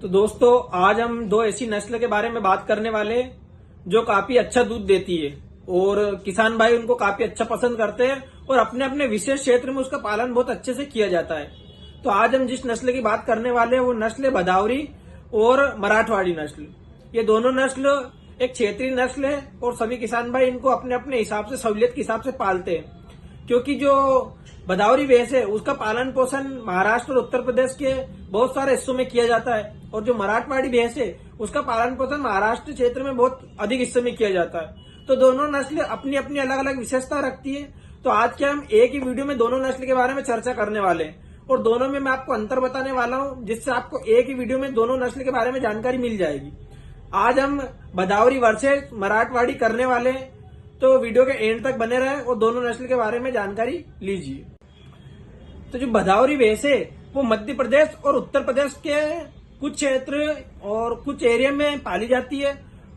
तो दोस्तों आज हम दो ऐसी नस्ल के बारे में बात करने वाले हैं जो काफी अच्छा दूध देती है और किसान भाई उनको काफी अच्छा पसंद करते हैं और अपने अपने विशेष क्षेत्र में उसका पालन बहुत अच्छे से किया जाता है। तो आज हम जिस नस्ल की बात करने वाले हैं वो नस्ल है भदावरी और मराठवाड़ी नस्ल। ये दोनों नस्ल एक क्षेत्रीय नस्ल है और सभी किसान भाई इनको अपने अपने हिसाब से सहूलियत के हिसाब से पालते हैं, क्योंकि जो भदावरी भैंस है उसका पालन पोषण महाराष्ट्र और उत्तर प्रदेश के बहुत सारे हिस्सों में किया जाता है और जो मराठवाड़ी भैंस है उसका पालन पोषण महाराष्ट्र क्षेत्र में बहुत अधिक हिस्से में किया जाता है। तो दोनों नस्ल अपनी अपनी अलग अलग विशेषता रखती है। तो आज के हम एक ही वीडियो में दोनों नस्ल के बारे में चर्चा करने वाले हैं और दोनों में मैं आपको अंतर बताने वाला हूं, जिससे आपको एक ही वीडियो में दोनों नस्ल के बारे में जानकारी मिल जाएगी। आज हम भदावरी वर्सेस मराठवाड़ी करने वाले हैं, तो वीडियो के एंड तक बने रहे और दोनों नस्ल के बारे में जानकारी लीजिए। तो जो भदावरी भैंस है वो मध्य प्रदेश और उत्तर प्रदेश के कुछ क्षेत्र और कुछ एरिया में पाली जाती है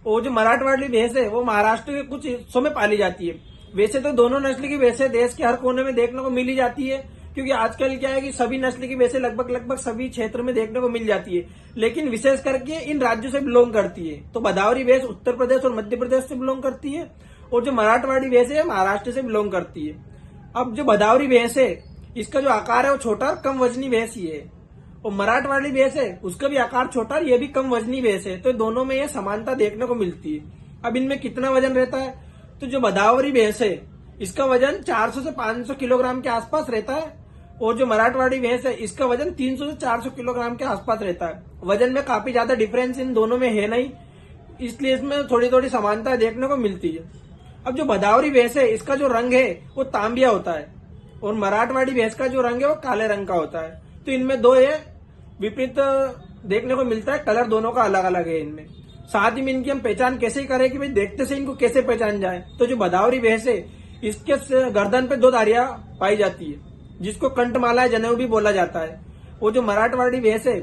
और जो मराठवाड़ी भैंस है वो महाराष्ट्र के कुछ हिस्सों में पाली जाती है। वैसे तो दोनों नस्ल की भैंसें देश के हर कोने में देखने को मिल ही जाती है, क्योंकि आजकल क्या है कि सभी नस्ल की भैंसें लगभग सभी क्षेत्र में देखने को मिल जाती है, लेकिन विशेष करके इन राज्यों से बिलोंग करती है। तो भदावरी भैंस उत्तर प्रदेश और मध्य प्रदेश से बिलोंग करती है और जो मराठवाड़ी भैंस है महाराष्ट्र से बिलोंग करती है। अब जो भदावरी भैंस है इसका जो आकार है वो छोटा और कम वजनी भैंस ही है और मराठवाड़ी भैंस है उसका भी आकार छोटा और ये भी कम वजनी भैंस है। तो दोनों में ये समानता देखने को मिलती है। अब इनमें कितना वजन रहता है, तो जो भदावरी भैंस है इसका वजन 400 से 500 किलोग्राम के आसपास रहता है और जो मराठवाड़ी भैंस है इसका वजन 300 से 400 किलोग्राम के आसपास रहता है। वजन में काफी ज्यादा डिफरेंस इन दोनों में है नहीं, इसलिए इसमें थोड़ी थोड़ी समानता देखने को मिलती है। अब जो भदावरी भैंस है इसका जो रंग है वो तांबिया होता है और मराठवाड़ी भैंस का जो रंग है वो काले रंग का होता है। तो इनमें दो ये विपरीत देखने को मिलता है, कलर दोनों का अलग अलग है इनमें। साथ ही में इनकी हम पहचान कैसे ही करें कि भाई देखते से इनको कैसे पहचान जाए, तो जो भदावरी भैंस है इसके गर्दन पे दो धारियां पाई जाती है जिसको कंठमाला जनेऊ भी बोला जाता है। वो जो मराठवाड़ी भैंस है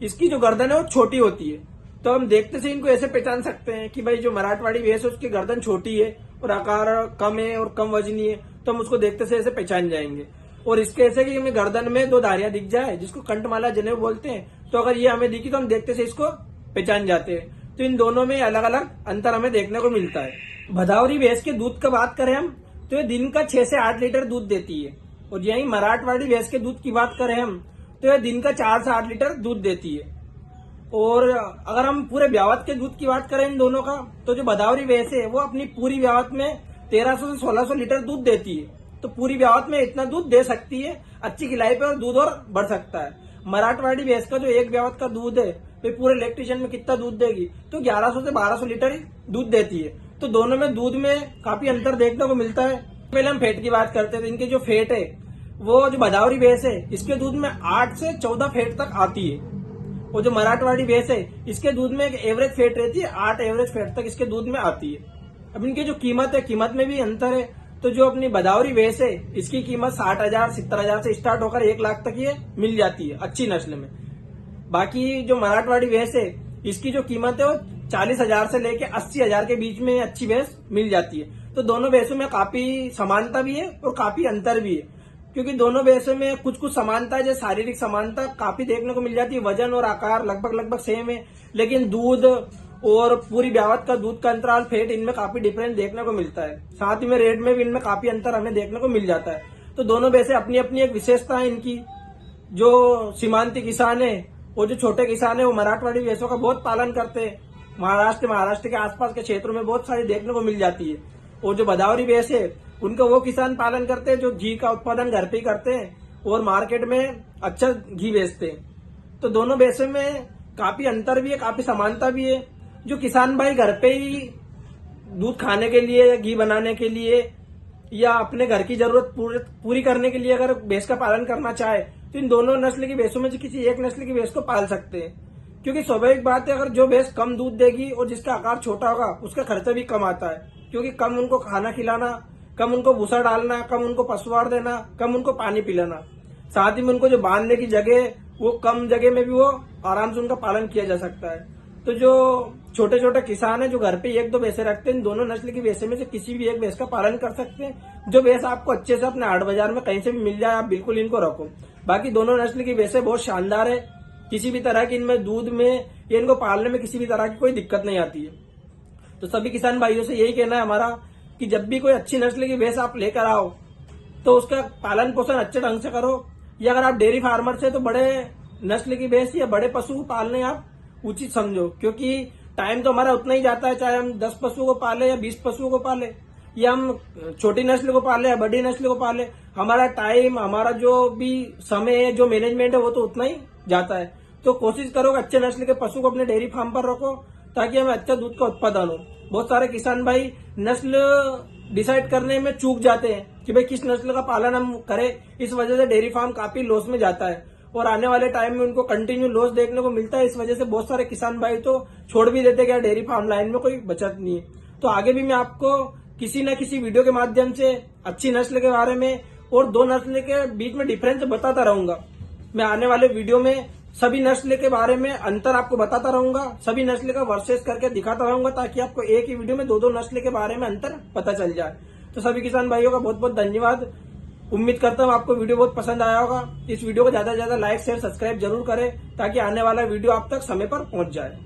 इसकी जो गर्दन है वो छोटी होती है। तो हम देखते से इनको ऐसे पहचान सकते हैं कि भाई जो मराठवाड़ी भैंस है उसकी गर्दन छोटी है और आकार कम है और कम वजनी है, तो हम उसको देखते से ऐसे पहचान जाएंगे। और इसके ऐसे कि हमें गर्दन में दो धारियां दिख जाए जिसको कंठमाला जनेऊ बोलते हैं, तो अगर ये हमें दिखी तो हम देखते से इसको पहचान जाते हैं। तो इन दोनों में अलग अलग अंतर हमें देखने को मिलता है। भदावरी भैंस के दूध का बात करें हम तो ये दिन का 6 से 8 लीटर दूध देती है और यही मराठवाड़ी भैंस के दूध की बात करें हम तो यह दिन का 4 से 8 लीटर दूध देती है। और अगर हम पूरे ब्यावत के दूध की बात करें इन दोनों का, तो जो भदावरी भैंस है वो अपनी पूरी ब्यावत में 1300 से 1600 लीटर दूध देती है। तो पूरी ब्यावत में इतना दूध दे सकती है, अच्छी खिलाई पे और दूध और बढ़ सकता है। मराठवाड़ी भैंस का जो एक ब्यावत का दूध है वे पूरे इलेक्ट्रिशियन में कितना दूध देगी, तो 1100 से 1200 लीटर ही दूध देती है। तो दोनों में दूध में काफी अंतर देखने को मिलता है। पहले हम फेट की बात करते हैं, तो इनके जो फेट है वो जो भदावरी भैंस है इसके दूध में 8 से 14 फेट तक आती है और जो मराठवाड़ी भैंस है इसके दूध में एक एवरेज फेट रहती है, 8 एवरेज फेट तक इसके दूध में आती है। अब इनकी जो कीमत है, कीमत में भी अंतर है। तो जो अपनी भदावरी भैंस है इसकी कीमत 60,000 70,000 से स्टार्ट होकर 1 लाख तक ये मिल जाती है अच्छी नस्ल में। बाकी जो मराठवाड़ी भैंस है इसकी जो कीमत है वो 40,000 से लेके 80,000 के बीच में अच्छी भैंस मिल जाती है। तो दोनों भैंसों में काफी समानता भी है और काफी अंतर भी है, क्योंकि दोनों भैंसों में कुछ समानता है, जैसे शारीरिक समानता काफी देखने को मिल जाती है। वजन और आकार लगभग सेम है, लेकिन दूध और पूरी ब्यावत का दूध का अंतराल, फेट, इनमें काफी डिफरेंस देखने को मिलता है। साथ ही में रेट में भी इनमें काफी अंतर हमें देखने को मिल जाता है। तो दोनों भैंसें अपनी अपनी एक विशेषता है इनकी। जो सीमांती किसान है और जो छोटे किसान है वो मराठवाड़ी भैंसों का बहुत पालन करते हैं। महाराष्ट्र के आसपास के क्षेत्रों में बहुत सारी देखने को मिल जाती है। और जो भदावरी भैंस है उनका वो किसान पालन करते हैं जो घी का उत्पादन घर पे ही करते हैं और मार्केट में अच्छा घी बेचते हैं। तो दोनों भैंसों में काफी अंतर भी है, काफी समानता भी है। जो किसान भाई घर पे ही दूध खाने के लिए या घी बनाने के लिए या अपने घर की जरूरत पूरी करने के लिए अगर भैंस का पालन करना चाहे तो इन दोनों नस्ल की भैंसों में से किसी एक नस्ल की भैंस को पाल सकते हैं, क्योंकि स्वाभाविक बात है अगर जो भैंस कम दूध देगी और जिसका आकार छोटा होगा उसका खर्चा भी कम आता है, क्योंकि कम उनको खाना खिलाना, कम उनको भूसा डालना, कम उनको पशुआहार देना, कम उनको पानी पिलाना। साथ ही में उनको जो बांधने की जगह है वो कम जगह में भी वो आराम से उनका पालन किया जा सकता है। तो जो छोटे छोटे किसान है जो घर पे 1-2 भैंसे रखते हैं, इन दोनों नस्ल की भैंसे में से किसी भी एक भैंस का पालन कर सकते हैं। जो भैंस आपको अच्छे से अपने हाट बाजार में कहीं से भी मिल जाए आप बिल्कुल इनको रखो। बाकी दोनों नस्ल की भैंसे बहुत शानदार है किसी भी तरह की इनमें दूध में या इनको पालने में किसी भी तरह की कोई दिक्कत नहीं आती है। तो सभी किसान भाइयों से यही कहना है हमारा कि जब भी कोई अच्छी नस्ल की भैंस आप लेकर आओ तो उसका पालन पोषण अच्छे ढंग से करो, या अगर आप डेयरी फार्मर से तो बड़े नस्ल की भैंस या बड़े पशु को पालने आप उचित समझो, क्योंकि टाइम तो हमारा उतना ही जाता है, चाहे हम 10 पशुओं को पाले या 20 पशुओं को पाले, या हम छोटी नस्ल को पाले या बड़ी नस्ल को पाले, हमारा टाइम, हमारा जो भी समय है, जो मैनेजमेंट है वो तो उतना ही जाता है। तो कोशिश करो कि अच्छे नस्ल के पशु को अपने डेयरी फार्म पर रखो ताकि हमें अच्छा दूध का उत्पादन हो। बहुत सारे किसान भाई नस्ल डिसाइड करने में चूक जाते हैं कि भाई किस नस्ल का पालन हम करें, इस वजह से डेयरी फार्म काफी लॉस में जाता है और आने वाले टाइम में उनको कंटिन्यू लॉस देखने को मिलता है। इस वजह से बहुत सारे किसान भाई तो छोड़ भी देते हैं, डेयरी फार्म लाइन में कोई बचत नहीं है। तो आगे भी मैं आपको किसी न किसी वीडियो के माध्यम से अच्छी नस्ल के बारे में और दो नस्ल के बीच में डिफरेंस बताता रहूंगा। मैं आने वाले वीडियो में सभी नस्ल के बारे में अंतर आपको बताता रहूंगा, सभी नस्ल का वर्सेस करके दिखाता रहूंगा ताकि आपको एक ही वीडियो में दो नस्ल के बारे में अंतर पता चल जाए। तो सभी किसान भाइयों का बहुत बहुत धन्यवाद। उम्मीद करता हूँ आपको वीडियो बहुत पसंद आया होगा। इस वीडियो को ज्यादा से ज्यादा लाइक शेयर सब्सक्राइब जरूर करें ताकि आने वाला वीडियो आप तक समय पर पहुंच जाए।